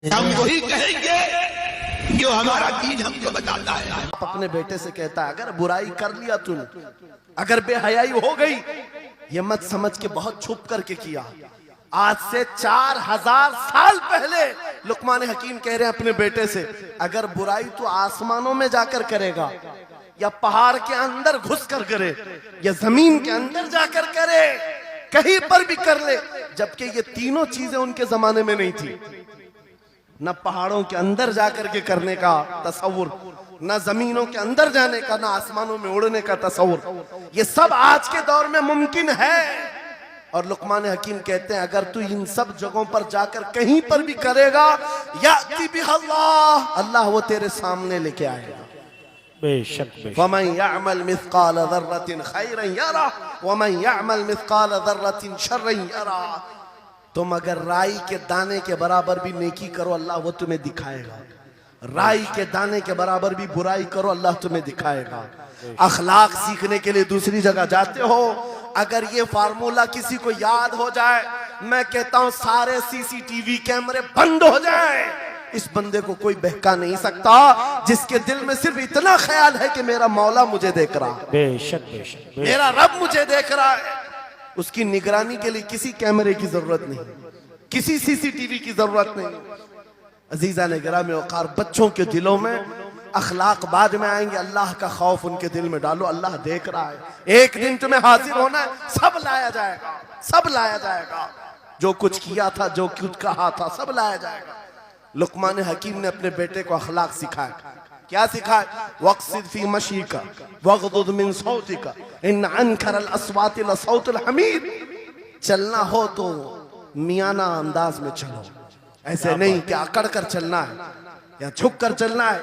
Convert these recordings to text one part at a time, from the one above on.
हम वही कहेंगे जो हमारा दीन हमको बताता है। आप अपने बेटे से कहता है अगर बुराई कर लिया तूने, अगर बेहयाई हो गई, ये मत समझ के बहुत छुप करके किया। आज से 4000 साल पहले लुकमान हकीम कह रहे हैं अपने बेटे से, अगर बुराई तो आसमानों में जाकर करेगा या पहाड़ के अंदर घुस कर करे या जमीन के अंदर जाकर करे, कहीं पर भी कर ले, जबकि ये तीनों चीजें उनके जमाने में नहीं थी। न पहाड़ों के अंदर जाकर के करने का तस्वुर, न जमीनों के अंदर जाने का, न आसमानों में उड़ने का तस्वुर, ये सब आज के दौर में मुमकिन है। और लुकमान हकीम कहते हैं अगर तू इन सब जगहों पर जाकर कहीं पर भी करेगा, याती बिहल्लाह, अल्लाह वो तेरे सामने लेके आएगा। बेशक वमन यअमल मिस्काल ज़र्रतिन खैरन यरा वमन यअमल मिस्काल ज़र्रतिन शर्रन यरा। तुम अगर राई के दाने के बराबर भी नेकी करो, अल्लाह वो तुम्हें दिखाएगा। राई के दाने के बराबर भी बुराई करो, अल्लाह तुम्हें दिखाएगा। अखलाक सीखने के लिए दूसरी जगह जाते हो, अगर ये फार्मूला किसी को याद हो जाए, मैं कहता हूं सारे सीसीटीवी कैमरे बंद हो जाए, इस बंदे को कोई बहका नहीं सकता जिसके दिल में सिर्फ इतना ख्याल है कि मेरा मौला मुझे देख रहा है, बेशक मेरा रब मुझे देख रहा है। उसकी निगरानी के लिए किसी कैमरे की जरूरत नहीं, किसी सीसीटीवी की जरूरत नहीं। अजीजा ने गिरामी वक़ार, बच्चों के दिलों में अखलाक बाद में आएंगे, अल्लाह का खौफ उनके दिल में डालो, अल्लाह देख रहा है। एक दिन तुम्हें हाजिर होना है, सब लाया जाएगा, सब लाया जाएगा, जो कुछ किया था, जो कुछ कहा था, सब लाया जाएगा। लुकमान हकीम ने अपने बेटे को अखलाक सिखाया। क्या सिखाया? वक़्सिद फी मशीका वग़दुद मिन सौतिका इन अनकरल अस्वाति लसौतुल हमीर। चलना हो तो मियाना अंदाज में चलो, ऐसे नहीं कि अकड़ कर चलना है या झुक कर चलना है,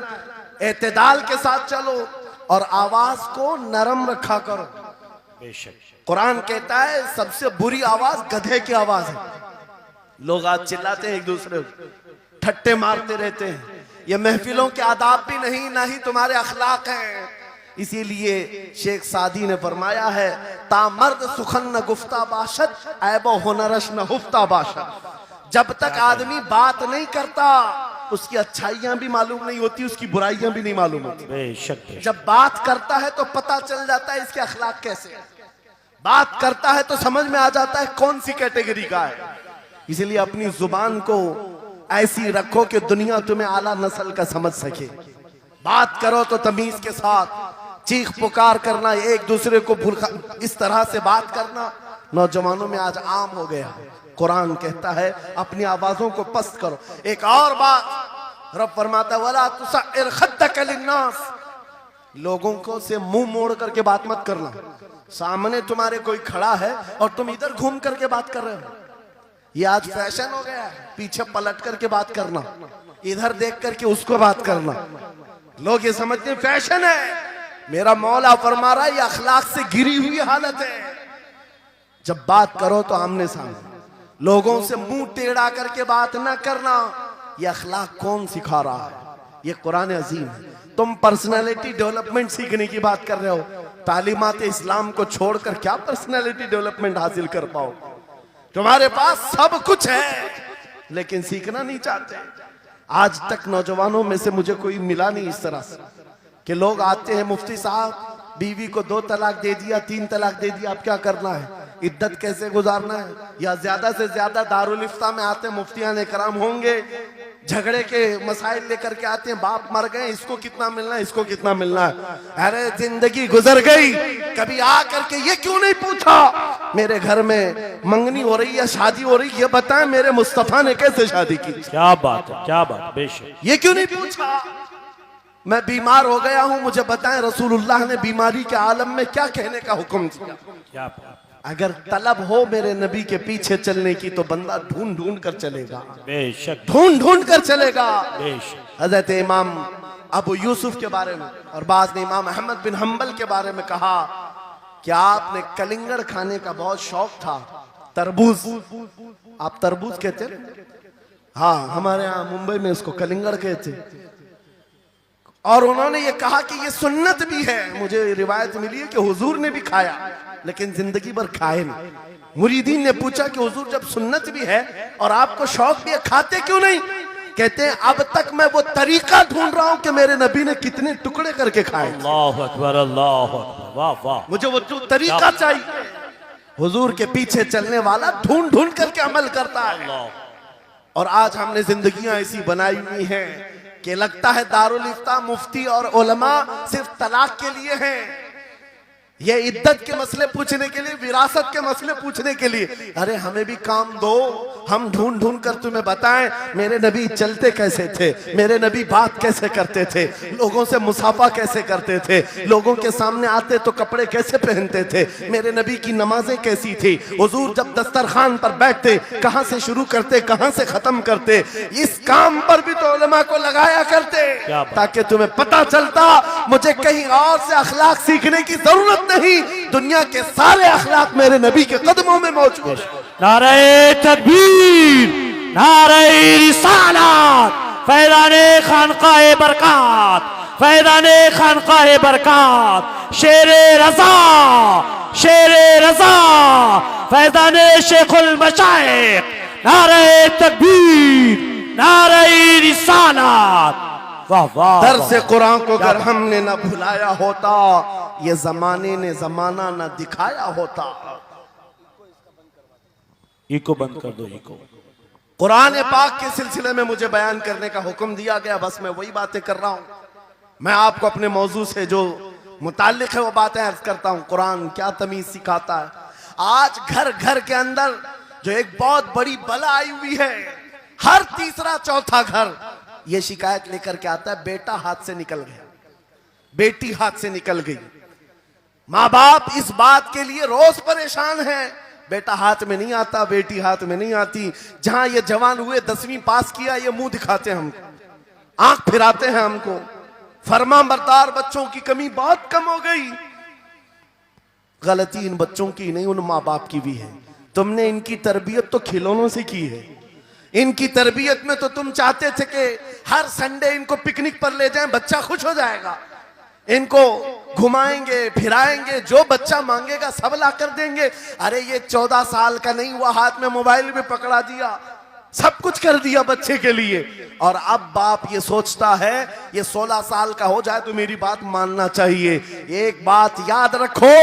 एतदाल के साथ चलो और आवाज को नरम रखा करो। बेशक कुरान कहता है सबसे बुरी आवाज गधे की आवाज है। लोग आज चिल्लाते हैं, एक दूसरे को ठट्टे मारते रहते हैं, ये महफिलों के आदाब भी नहीं, ना ही तुम्हारे अखलाक हैं। इसीलिए शेख सादी ने फरमाया है, तामर्द सुखन न गुफ्ता बाशद ऐबो हुनरश न हुफ्ता बाशद। जब तक आदमी बात नहीं करता, उसकी अच्छाइयां भी मालूम नहीं होती, उसकी बुराइयां भी नहीं मालूम होती। बेशक जब बात करता है तो पता चल जाता है इसके अखलाक कैसे हैं। बात करता है तो समझ में आ जाता है कौन सी कैटेगरी का है। इसलिए अपनी जुबान को ऐसी रखो कि दुनिया तुम्हें आला नस्ल का समझ सके। बात करो तो तमीज के साथ, चीख पुकार करना, एक दूसरे को इस तरह से बात करना नौजवानों में आज आम हो गया है। कुरान कहता है अपनी आवाजों को पस्त करो। एक और बात रब फरमाता है, वला तुसइर खद्दक लिन्नास, लोगों को से मुंह मोड़ करके बात मत करना। सामने तुम्हारे कोई खड़ा है और तुम इधर घूम करके बात कर रहे हो, ये आज फैशन हो गया है। पीछे पलट करके बात करना, इधर देख करके उसको बात करना, लोग ये समझते हैं फैशन है। मेरा मौला फरमा रहा है ये अखलाक से गिरी हुई हालत है। जब बात करो तो आमने सामने, लोगों से मुंह टेढ़ा करके बात ना करना। ये अखलाक कौन सिखा रहा है? ये कुरान अजीम है। तुम पर्सनालिटी डेवलपमेंट सीखने की बात कर रहे हो, तालीमात इस्लाम को छोड़कर क्या पर्सनालिटी डेवलपमेंट हासिल कर पाओ? तुम्हारे पास सब कुछ है लेकिन सीखना नहीं चाहते। आज तक नौजवानों में से मुझे कोई मिला नहीं इस तरह से कि लोग आते हैं, मुफ्ती साहब बीवी को 2 तलाक दे दिया, 3 तलाक दे दिया, अब क्या करना है, इद्दत कैसे गुजारना है? या ज्यादा से ज्यादा दारुल इफ्ता में आते हैं, मुफ्तियान इकराम होंगे, झगड़े के मसाइल लेकर के आते हैं, बाप मर गए, इसको कितना मिलना है, इसको कितना मिलना है। अरे जिंदगी गुजर गई, कभी आ करके ये क्यों नहीं पूछा मेरे घर में मंगनी हो रही है, शादी हो रही, ये बताएं मेरे मुस्तफा ने कैसे शादी की? क्या बात है, क्या बात, बेशक ये क्यों नहीं पूछा? मैं बीमार हो गया हूं, मुझे बताएं रसूलुल्लाह ने बीमारी के आलम में क्या कहने का हुक्म दिया? क्या बात, अगर तलब हो मेरे नबी के पीछे चलने की तो बंदा ढूंढ ढूंढ कर चलेगा, बेशक ढूंढ ढूंढ कर चलेगा। बेशक हजरत इमाम अबू यूसुफ के बारे में और बाद में इमाम अहमद बिन हम्बल के बारे में कहा कि आपने कलिंगड़ खाने का बहुत शौक था, तरबूज, आप तरबूज कहते हैं? हाँ, हमारे यहाँ मुंबई में इसको कलिंगड़ कहते। और उन्होंने ये कहा कि ये सुन्नत भी है। मुझे रिवायत मिली है कि हुजूर ने भी खाया लेकिन जिंदगी भर खाए नहीं। मुरीदीन ने पूछा कि हुजूर जब सुन्नत भी है और आपको शौक भी है, खाते क्यों नहीं? कहते हैं अब तक मैं वो तरीका ढूंढ रहा हूं कि मेरे नबी ने कितने टुकड़े करके खाए। अल्लाह अकबर, अल्लाह अकबर, वाह वाह। मुझे वो जो तरीका चाहिए, हुजूर के पीछे चलने वाला ढूंढ ढूंढ करके अमल करता है। और आज हमने जिंदगियां ऐसी बनाई हुई हैं कि लगता है दारुल इफ्ता मुफ्ती और उलमा सिर्फ तलाक के लिए हैं, ये इद्दत के मसले पूछने के लिए, विरासत के मसले पूछने के लिए। अरे हमें भी काम दो, हम ढूंढ ढूंढ कर तुम्हें बताएं मेरे नबी चलते कैसे थे, मेरे नबी बात कैसे करते थे, लोगों से मुसाफा कैसे करते थे, लोगों के सामने आते तो कपड़े कैसे पहनते थे, मेरे नबी की नमाजें कैसी थी, हुजूर जब दस्तरखान पर बैठते कहां से शुरू करते कहां से खत्म करते। इस काम पर भी तो उलमा को लगाया करते ताकि तुम्हें पता चलता मुझे कहीं और से अखलाक सीखने की जरूरत नहीं, दुनिया के सारे अखलाक मेरे नबी के कदमों में मौजूद है। नारे तकबीर, नारे रिसालत, फैज़ाने खानकाए बरकात, फैज़ाने खानकाए बरकात, शेरे रज़ा, शेरे रज़ा, फैज़ाने शेखुल मशाइख, नारे तकबीर, नारे रिसालत, वाह वाह। दर्स कुरान को अगर हमने न भुलाया होता, ये जमाने ने जमाना न दिखाया होता। इको बंद कर दो, इको। कुरान पाक के सिलसिले में मुझे बयान करने का हुक्म दिया गया, बस मैं वही बातें कर रहा हूं। मैं आपको अपने मौजू से जो मुताल्लिक है वो बातें अर्ज करता हूं। कुरान क्या तमीज सिखाता है। आज घर घर के अंदर जो एक बहुत बड़ी बला आई हुई है, हर तीसरा चौथा घर ये शिकायत लेकर के आता है बेटा हाथ से निकल गया, बेटी हाथ से निकल गई। माँ बाप इस बात के लिए रोज परेशान है, बेटा हाथ में नहीं आता, बेटी हाथ में नहीं आती। जहां ये जवान हुए 10वीं पास किया, ये मुंह दिखाते हैं हमको, आंख फिराते हैं हमको। फरमाबरदार बच्चों की कमी बहुत कम हो गई। गलती इन बच्चों की नहीं, उन माँ बाप की भी है। तुमने इनकी तरबियत तो खिलौनों से की है। इनकी तरबियत में तो तुम चाहते थे कि हर संडे इनको पिकनिक पर ले जाएं, बच्चा खुश हो जाएगा, इनको घुमाएंगे फिराएंगे, जो बच्चा मांगेगा सब ला कर देंगे। अरे ये 14 साल का नहीं हुआ, हाथ में मोबाइल भी पकड़ा दिया, सब कुछ कर दिया बच्चे के लिए। और अब बाप ये सोचता है ये 16 साल का हो जाए तो मेरी बात मानना चाहिए। एक बात याद रखो,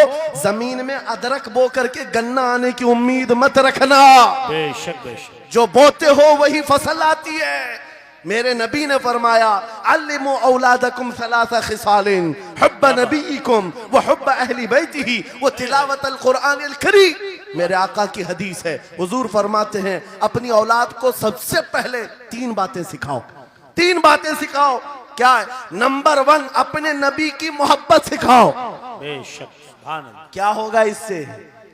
जमीन में अदरक बो करके गन्ना आने की उम्मीद मत रखना। बेशक बेशक, जो बोते हो वही फसल आती है। मेरे नबी ने फरमाया अल्लिमु औलादकुम सलासा खिसालिन हुब्ब नबीकुम व हुब्ब अहली बैतिही व तिलावतल कुरानिल करीम। मेरे आका की हदीस है, हुजूर फरमाते हैं अपनी औलाद को सबसे पहले 3 बातें सिखाओ। 3 बातें सिखाओ। क्या है? नंबर 1 अपने नबी की मोहब्बत सिखाओ। बेशक, सुभान अल्लाह। क्या होगा इससे?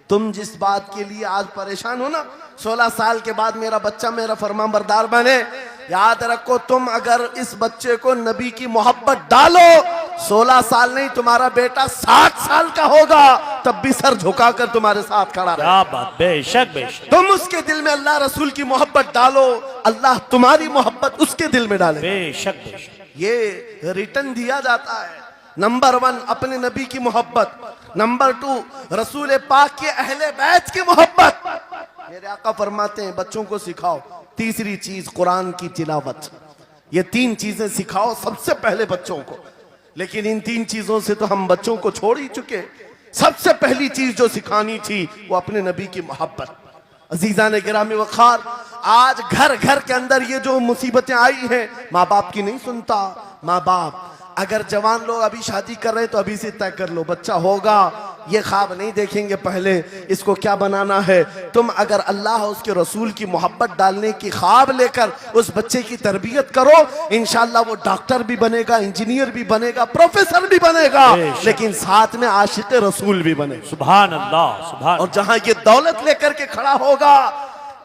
तुम जिस बात के लिए आज परेशान हो ना, 16 साल के बाद मेरा बच्चा मेरा फरमाबरदार बने, याद रखो तुम अगर इस बच्चे को नबी की मोहब्बत डालो, 16 साल नहीं तुम्हारा बेटा 60 साल का होगा, तब भी सर झुकाकर तुम्हारे साथ खड़ा रहे। क्या बात, बेशक बेशक। तुम उसके दिल में अल्लाह रसूल की मोहब्बत डालो, अल्लाह तुम्हारी मोहब्बत उसके दिल में डाले। बेशक बेशक, ये रिटर्न दिया जाता है। नंबर 1 अपने नबी की मोहब्बत, नंबर 2 रसूल पाक के अहले बैत की मोहब्बत। मेरे आका फरमाते हैं बच्चों को सिखाओ। तीसरी चीज कुरान की तिलावत। ये 3 चीजें सिखाओ सबसे पहले बच्चों को। लेकिन इन 3 चीजों से तो हम बच्चों को छोड़ ही चुके। सबसे पहली चीज जो सिखानी थी वो अपने नबी की मोहब्बत। अजीजा ने गिरामी वखार, आज घर घर के अंदर ये जो मुसीबतें आई हैं, माँ बाप की नहीं सुनता। माँ बाप अगर जवान लोग अभी शादी कर रहे हैं तो अभी से तय कर लो, बच्चा होगा, ये ख्वाब नहीं देखेंगे पहले इसको क्या बनाना है। तुम अगर अल्लाह और उसके रसूल की मोहब्बत डालने की ख्वाब लेकर उस बच्चे की तरबियत करो, इंशाल्लाह वो डॉक्टर भी बनेगा, इंजीनियर भी बनेगा, प्रोफेसर भी बनेगा, लेकिन साथ में आशिक रसूल भी बनेगा। सुभान अल्लाह, सुभान। और जहां ये दौलत लेकर के खड़ा होगा,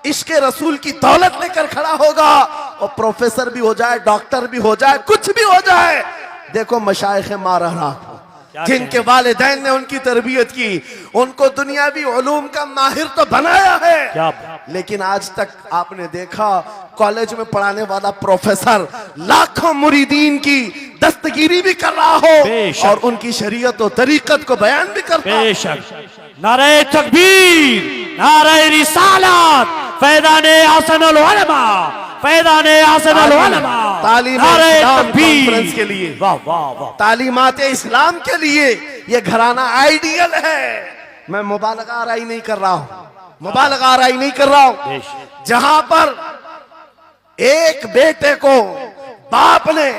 इश्क़ रसूल की दौलत लेकर खड़ा होगा, और प्रोफेसर भी हो जाए, डॉक्टर भी हो जाए, कुछ भी हो जाए। देखो मशाइख मारहरा जिनके वालिदैन ने उनकी तरबियत की, उनको दुनियावी उलूम का माहिर तो बनाया है, लेकिन आज तक आपने देखा कॉलेज में पढ़ाने वाला प्रोफेसर लाखों मुरीदीन की दस्तगिरी भी कर रहा हो और उनकी शरीयत और तरीकत को बयान भी करता है। बेशक। नारे तकबीर, नारे रिसालत, फैज़ाने हसनुल उलमा, फैज़ाने आसिम अल उलमा। तालीम नारे इस्लाम तकबीर। कॉन्फ्रेंस के लिए, वाह वाह वाह। तालीमात इस्लाम के लिए ये घराना आइडियल है। मैं मुबालगा आराई नहीं कर रहा हूं, मुबालगा आराई नहीं कर रहा हूं। बेशक। जहां पर एक बेटे को बाप ने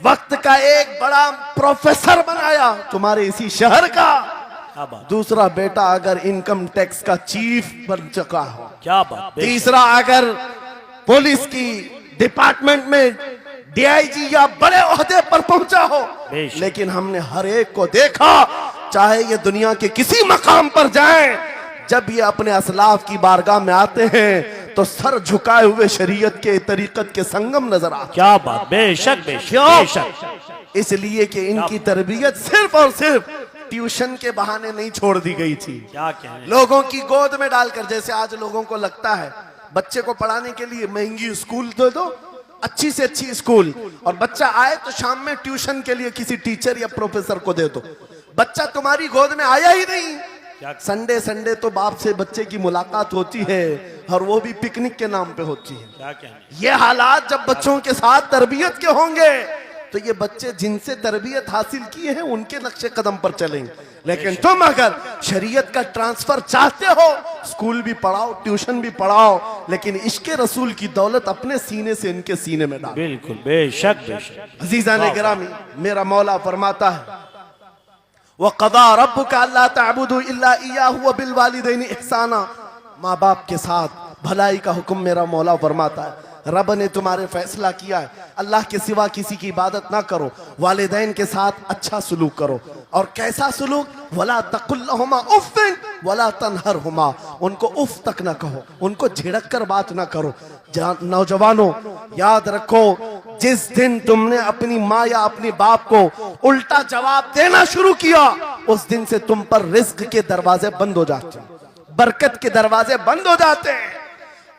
वक्त का एक बड़ा प्रोफेसर बनाया तुम्हारे इसी शहर का, क्या बात, दूसरा बेटा अगर इनकम टैक्स का चीफ बन चुका हो, क्या बात। बेशक। तीसरा अगर पुलिस की डिपार्टमेंट में डीआईजी या बड़े ओहदे पर पहुंचा हो। बेशक। लेकिन हमने हर एक को देखा, चाहे ये दुनिया के किसी मकाम पर जाएं, जब ये अपने असलाफ की बारगाह में आते हैं तो सर झुकाए हुए शरीयत के तरीकत के संगम नजर आते। क्या बात, बेशक बेशक क्यों? बेशक। इसलिए कि इनकी तरबियत सिर्फ और सिर्फ ट्यूशन के बहाने नहीं छोड़ दी गई थी, क्या कहने। लोगों की गोद में डालकर। जैसे आज लोगों को लगता है बच्चे को पढ़ाने के लिए महंगी स्कूल दे दो, अच्छी से अच्छी स्कूल, और बच्चा आए तो शाम में ट्यूशन के लिए किसी टीचर या प्रोफेसर को दे दो। बच्चा तुम्हारी गोद में आया ही नहीं। संडे संडे तो बाप से बच्चे की मुलाकात होती है, और वो भी पिकनिक के नाम पे होती है। क्या कहने। ये हालात जब बच्चों के साथ तरबियत के होंगे तो ये बच्चे जिनसे तरबियत हासिल किए हैं उनके नक्शे कदम पर चलेंगे। लेकिन तुम अगर शरीयत का ट्रांसफर चाहते हो, स्कूल भी पढ़ाओ, ट्यूशन भी पढ़ाओ, लेकिन इश्क़ रसूल की दौलत अपने सीने से इनके सीने में डालो। बिल्कुल बेशक बेशक। अजीज़ान गिरामी, मेरा मौला फरमाता है वक़ज़ा रब्बुका अल्ला तअबुदू इल्ला इय्याहु व बिल वालिदैनि इहसाना। माँ बाप के साथ भलाई का हुक्म मेरा मौला फरमाता है। रब ने तुम्हारे फैसला किया है अल्लाह के सिवा किसी की इबादत ना करो, वालिदैन के साथ अच्छा सलूक करो। और कैसा सलूक? वला तकुल्लहुमा उफ़्फ़िन वला तनहरहुमा, उनको उफ तक ना कहो, उनको झिड़क कर बात ना करो। नौजवानों याद रखो, जिस दिन तुमने अपनी माँ या अपने बाप को उल्टा जवाब देना शुरू किया, उस दिन से तुम पर रिज्क के दरवाजे बंद हो जाते हैं, बरकत के दरवाजे बंद हो जाते हैं।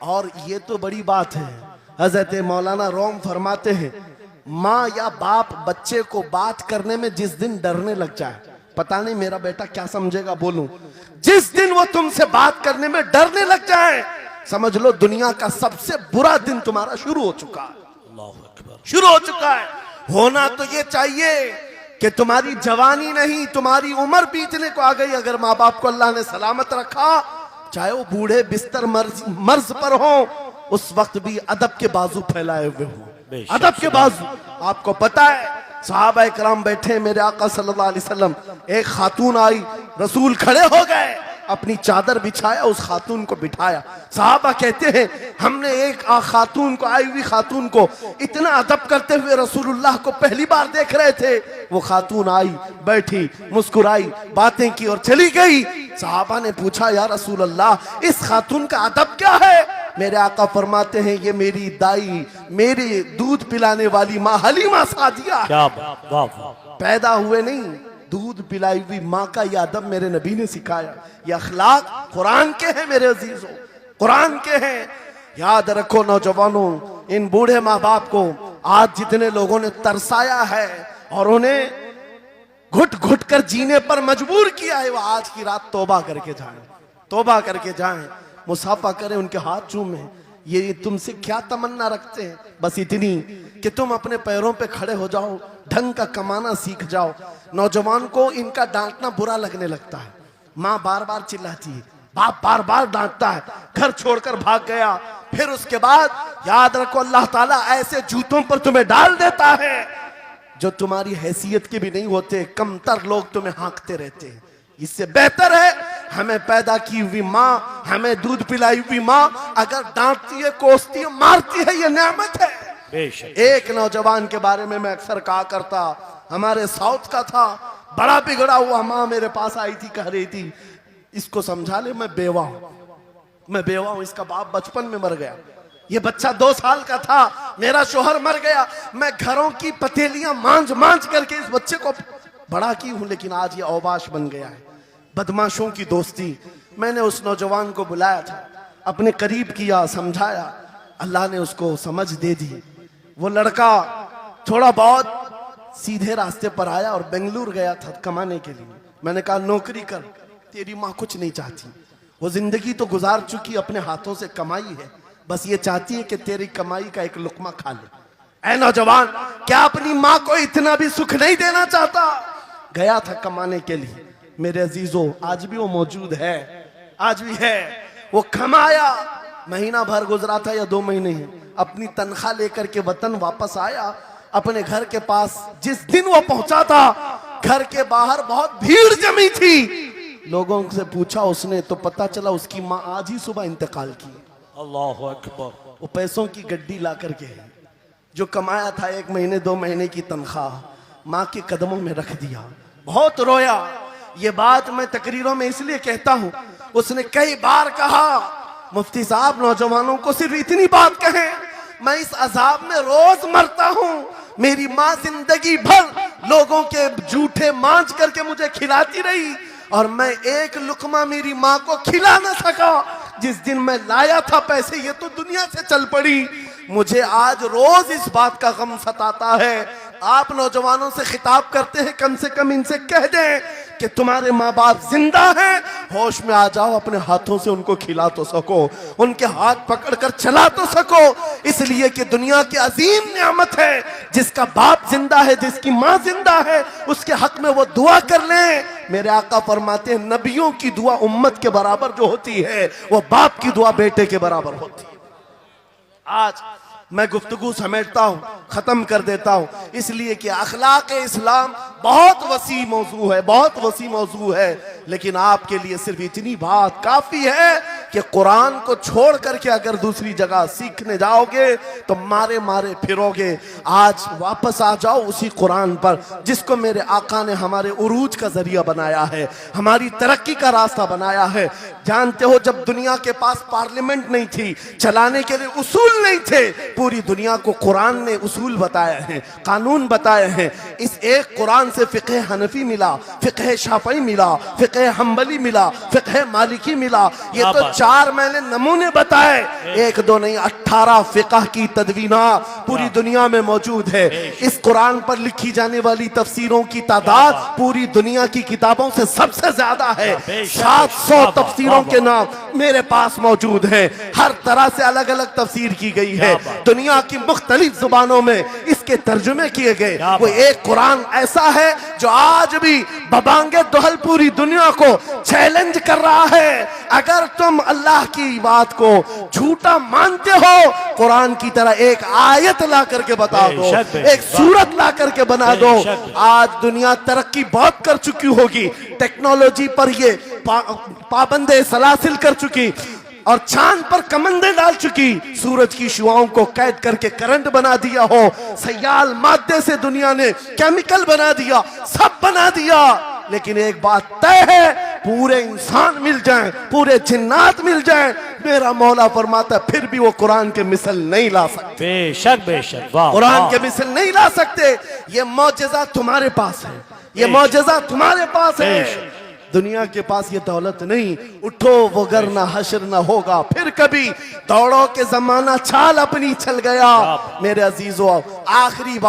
और ये तो बड़ी बात है, हजरत मौलाना रोम फरमाते हैं, माँ या बाप बच्चे को बात करने में जिस दिन डरने लग जाए, पता नहीं मेरा बेटा क्या समझेगा बोलूं, जिस दिन वो तुमसे बात करने में डरने लग जाए, समझ लो दुनिया का सबसे बुरा दिन तुम्हारा शुरू हो चुका है, शुरू हो चुका है। होना तो ये चाहिए कि तुम्हारी जवानी नहीं, तुम्हारी उम्र बीतने को आ गई, अगर माँ बाप को अल्लाह ने सलामत रखा, चाहे वो बूढ़े बिस्तर मर्ज पर हो, उस वक्त भी अदब के बाजू फैलाए हुए हो, अदब के बाजू। आपको पता है सहाबा इकराम बैठे, मेरे आका सल्लल्लाहु अलैहि वसल्लम, एक खातून आई, रसूल खड़े हो गए, अपनी चादर बिछाया, उस खातून को बिठाया। सहाबा कहते हैं हमने एक खातून को, आई हुई खातून को इतना अदब करते हुए रसूलुल्लाह को पहली बार देख रहे थे। वो खातून आई, बैठी, मुस्कुराई, बातें की और चली गई। सहाबा ने पूछा या रसूलल्लाह, इस खातून का अदब क्या है? मेरे आका फरमाते हैं ये मेरी दाई, मेरी दूध पिलाने वाली माँ हलीमा सादिया। क्या बात, वाह वाह। पैदा हुए नहीं, दूध पिलाई हुई माँ का यह अदब मेरे नबी ने सिखाया। ये अखलाक कुरान के हैं मेरे अजीजों, कुरान के हैं। याद रखो नौजवानों, इन बूढ़े माँ बाप को आज जितने लोगों ने तरसाया है और उन्हें घुट घुट कर जीने पर मजबूर किया है, वो आज की रात तौबा करके जाएं, तौबा करके जाएं, मुसाफा करें, उनके हाथ चूमें। ये तुमसे क्या तमन्ना रखते हैं? बस इतनी कि तुम अपने पैरों पे खड़े हो जाओ, ढंग का कमाना सीख जाओ। नौजवान को इनका डांटना बुरा लगने लगता है, माँ बार बार चिल्लाती है, बाप बार बार डांटता है, घर छोड़कर भाग गया, फिर उसके बाद याद रखो अल्लाह ताला ऐसे जूतों पर तुम्हें डाल देता है जो तुम्हारी हैसियत के भी नहीं होते, कमतर लोग तुम्हें हाँकते रहते हैं। इससे बेहतर है हमें पैदा की हुई माँ, हमें दूध पिलाई हुई माँ अगर डांटती है, कोसती है, मारती है, ये नेमत है। एक नौजवान के बारे में मैं अक्सर कहा करता, हमारे साउथ का था, बड़ा बिगड़ा हुआ, माँ मेरे पास आई थी, कह रही थी इसको समझा ले, मैं बेवा हूं, मैं बेवा हूं, इसका बाप बचपन में मर गया, ये बच्चा 2 साल का था, मेरा शोहर मर गया, मैं घरों की पतेलियां मांझ मांझ करके इस बच्चे को बड़ा की हूं, लेकिन आज ये औबाश बन गया है। बदमाशों की दोस्ती। मैंने उस नौजवान को बुलाया था, अपने करीब किया, समझाया, अल्लाह ने उसको समझ दे दी। वो लड़का थोड़ा बहुत सीधे रास्ते पर आया और बेंगलुरु गया था कमाने के लिए। मैंने कहा नौकरी कर, तेरी माँ कुछ नहीं चाहती, वो जिंदगी तो गुजार चुकी, अपने हाथों से कमाई है, बस ये चाहती है कि तेरी कमाई का एक लुकमा खा ले। ऐ नौजवान, क्या अपनी माँ को इतना भी सुख नहीं देना चाहता? गया था कमाने के लिए मेरे अजीजों, आज भी वो मौजूद है, आज भी है। वो कमाया, महीना भर गुजरा था या 2 महीने ही, अपनी तनख्वाह लेकर के वतन वापस आया। अपने घर के पास जिस दिन वो पहुंचा था, घर के बाहर बहुत भीड़ जमी थी। लोगों से पूछा उसने तो पता चला उसकी माँ आज ही सुबह इंतकाल की। अल्लाह अकबर। वो पैसों की गड्डी ला करके जो कमाया था 1 महीने 2 महीने की तनख्वाह माँ के कदमों में रख दिया। बहुत रोया। ये बात मैं तकरीरों में इसलिए कहता हूँ, उसने कई बार कहा मुफ्ती साहब नौजवानों को सिर्फ इतनी बात कहें, मैं इस अजाब में रोज मरता हूँ। मेरी माँ जिंदगी भर लोगों के जूठे मांझ करके मुझे खिलाती रही और मैं एक लुकमा मेरी माँ को खिला न सका। जिस दिन मैं लाया था पैसे, ये तो दुनिया से चल पड़ी। मुझे आज रोज इस बात का गम सताता है। आप नौजवानों से खिताब करते हैं, कम से कम इनसे कह दें कि तुम्हारे माँ बाप जिंदा हैं, होश में आ जाओ, अपने हाथों से उनको खिला तो सको, उनके हाथ पकड़कर चला तो सको। इसलिए कि दुनिया की अजीम नियामत है, जिसका बाप जिंदा है, जिसकी माँ जिंदा है, उसके हक में वो दुआ कर लें। मेरे आका फरमाते हैं नबियों की दुआ उम्मत के बराबर जो होती है, वो बाप की दुआ बेटे के बराबर होती है। आज मैं गुफ्तगू समेटता हूं, खत्म कर देता हूं, इसलिए कि अखलाक इस्लाम बहुत वसी मौजू है, बहुत वसी मौजू है। लेकिन आपके लिए सिर्फ इतनी बात काफी है कि कुरान को छोड़ करके अगर दूसरी जगह सीखने जाओगे तो मारे मारे फिरोगे। आज वापस आ जाओ उसी कुरान पर जिसको मेरे आका ने हमारे उरूज का जरिया बनाया है, हमारी तरक्की का रास्ता बनाया है। जानते हो, जब दुनिया के पास पार्लियामेंट नहीं थी, चलाने के लिए उसूल नहीं थे, पूरी दुनिया को कुरान ने उसूल बताए हैं, कानून बताए हैं। इस एक कुरान से फिक़ह हनफी मिला, फिक़ह शाफ़ई मिला, फिक़ह हम्बली मिला, फिक़ह मालिकी मिला। ये तो 4 मैंने नमूने बताए, 1 2 नहीं 18 फिक़ह की तदवीना पूरी दुनिया में मौजूद है। इस कुरान पर लिखी जाने वाली तफसीरों की तादाद पूरी दुनिया की किताबों से सबसे ज्यादा है। 700 तफसीरों के नाम मेरे पास मौजूद है। हर तरह से अलग अलग तफसीर की गई है। दुनिया की मुख्तलिफ जुबानों में इसके तर्जुमे किए गए। वो एक कुरान ऐसा है जो आज भी बबांगे दुहल पूरी दुनिया को चैलेंज कर रहा है। अगर तुम अल्लाह की बात को झूठा मानते हो, कुरान की तरह एक आयत ला करके बता दो, एक सूरत ला करके बना दो। आज दुनिया तरक्की बहुत कर चुकी होगी, टेक्नोलॉजी पर ये पाबंदे सलासिल कर चुकी और चांद पर कमंदे डाल चुकी, सूरज की शुआओं को कैद करके करंट बना दिया हो, सयाल मादे से दुनिया ने केमिकल बना दिया, सब बना दिया। लेकिन एक बात तय है, पूरे इंसान मिल जाएं, पूरे जिन्नात मिल जाएं, मेरा मौला फरमाता फिर भी वो कुरान के मिसल नहीं ला सकते। बेशक बेशक, वाह, कुरान के मिसल नहीं ला सकते। ये मौजज़ा तुम्हारे पास है, ये मौजज़ा तुम्हारे पास है। दुनिया के पास ये दौलत नहीं। उठो वगरना हश्र न होगा फिर कभी, दौड़ो के जमाना चाल अपनी चल गया। मेरे अजीजों, आखिरी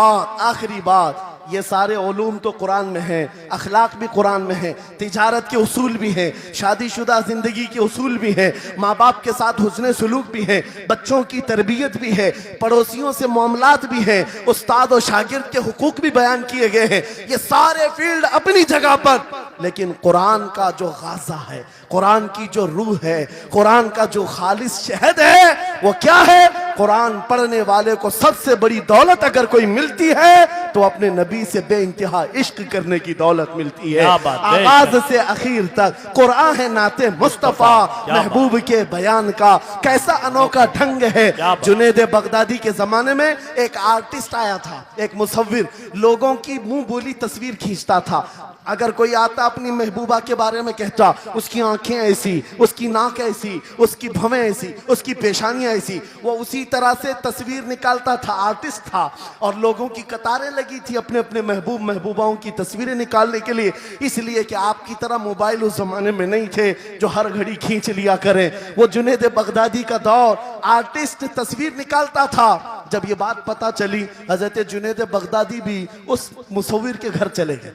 बात, ये सारे उलूम तो कुरान में हैं, अखलाक भी कुरान में है, तिजारत के उसूल भी हैं, शादीशुदा जिंदगी के उसूल भी हैं, माँ बाप के साथ हुस्न सलूक भी है, बच्चों की तरबियत भी है, पड़ोसियों से मामलात भी हैं, उस्ताद और शागिर्द के हुकूक भी बयान किए गए हैं। ये सारे फील्ड अपनी जगह पर, लेकिन कुरान का जो गाज़ा है, कुरान की जो रूह है, कुरान का जो खालिस शहद है, वो क्या है? कुरान पढ़ने वाले को सबसे बड़ी दौलत अगर कोई मिलती है तो अपने नबी से बेइंतहा इश्क करने की दौलत मिलती है। आगाज से आखिर तक कुरान है नाते मुस्तफा, महबूब के बयान का कैसा अनोखा ढंग है। जुनैद बगदादी के जमाने में एक आर्टिस्ट आया था, एक मुसव्विर, लोगों की मुंह बोली तस्वीर खींचता था। अगर कोई आता अपनी महबूबा के बारे में कहता, उसकी आंखें ऐसी, उसकी नाक ऐसी, उसकी भवें ऐसी, उसकी पेशानियां ऐसी, वो उसी तरह से तस्वीर निकालता था। आर्टिस्ट था और लोगों की कतारें लगी थी अपने अपने महबूबाओं की तस्वीरें निकालने के लिए। इसलिए कि आपकी तरह मोबाइल उस जमाने में नहीं थे जो हर घड़ी खींच लिया करें। वो जुनैद बगदादी का दौर, आर्टिस्ट तस्वीर निकालता था। जब ये बात पता चली, हजरत जुनैद बगदादी भी उस मुसव्विर के घर चले गए,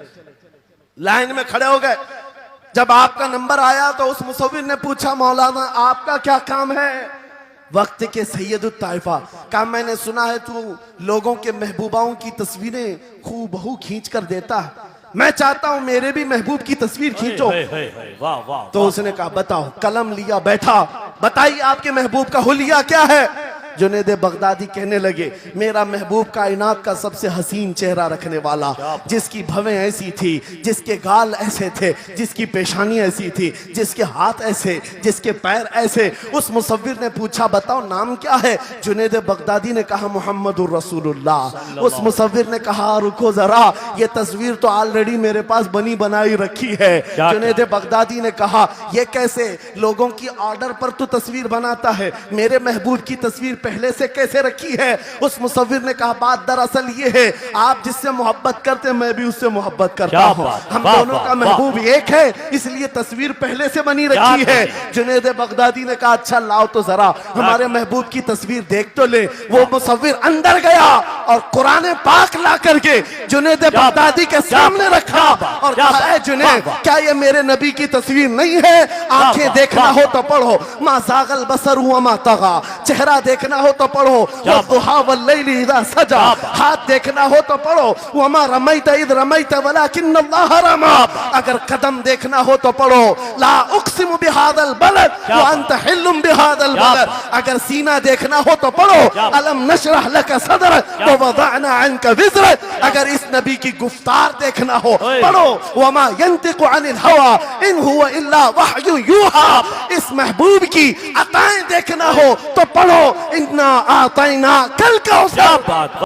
लाइन में खड़े हो गए। जब आपका नंबर आया तो उस मुसव्विर ने पूछा, मौलाना आपका क्या काम है? वक्त के सैयद ताइफा का मैंने सुना है तू लोगों के महबूबाओं की तस्वीरें खूबहू खींच कर देता है, मैं चाहता हूं मेरे भी महबूब की तस्वीर खींचो। वाह वाह। तो उसने कहा बताओ, कलम लिया बैठा, बताइए आपके महबूब का हुलिया क्या है। जुनैद बगदादी कहने लगे मेरा महबूब कायनात का सबसे हसीन चेहरा रखने वाला, जिसकी भवें ऐसी थी, जिसके गाल ऐसे थे, जिसकी पेशानी ऐसी थी, जिसके हाथ ऐसे, जिसके पैर ऐसे। उस मुसव्विर ने पूछा बताओ नाम क्या है। जुनैद बगदादी ने कहा मुहम्मदुर रसूलुल्लाह। उस मुसव्विर ने कहा रुको जरा, ये तस्वीर तो ऑलरेडी मेरे पास बनी बनाई रखी है। जुनैद बगदादी ने कहा ये कैसे, लोगों की ऑर्डर पर तू तस्वीर बनाता है, मेरे महबूब की तस्वीर पहले से कैसे रखी है। उस मुसव्विर ने कहा बात दरअसल ये है, आप जिससे मोहब्बत करते हैं मैं भी उससे मोहब्बत करता हूं, हम दोनों का महबूब एक है, इसलिए तस्वीर पहले से बनी रखी है। जुनैद बगदादी ने कहा अच्छा लाओ तो जरा हमारे महबूब की तस्वीर देख तो ले। वो मुसव्विर अंदर गया और कुरान पाक ला करके जुनैद बगदादी के सामने रखा और कहा है जुनैद क्या ये मेरे नबी की तस्वीर नहीं है? आंखें देखना हो तो पढ़ो, मा ज़ागल बसर हुआ मा तगा, चेहरा देखना हो तो पढ़ो वद्दुहा वल्लैलि इज़ा सजा, हाथ देखना हो तो पढ़ो वमा रमैत इज़ रमैत वलाकिन्नल्लाह रमा, अगर कदम देखना हो तो पढ़ो ला उक़सिमु बिहादल बलद व अंत हिल्लुम बिहादल बलद, अगर सीना देखना हो तो पढ़ो अलम नशरह लका सदरक व वदअना अन्का विज़रक, अगर इस नबी की गुफ्तार देखना हो पढ़ो वमा यंतिकु अनिल हवा इन हुवा इल्ला वहयु यूहा, इस महबूब की अताएं देखना हो तो पढ़ो इन्ना आतैना कल कौसर।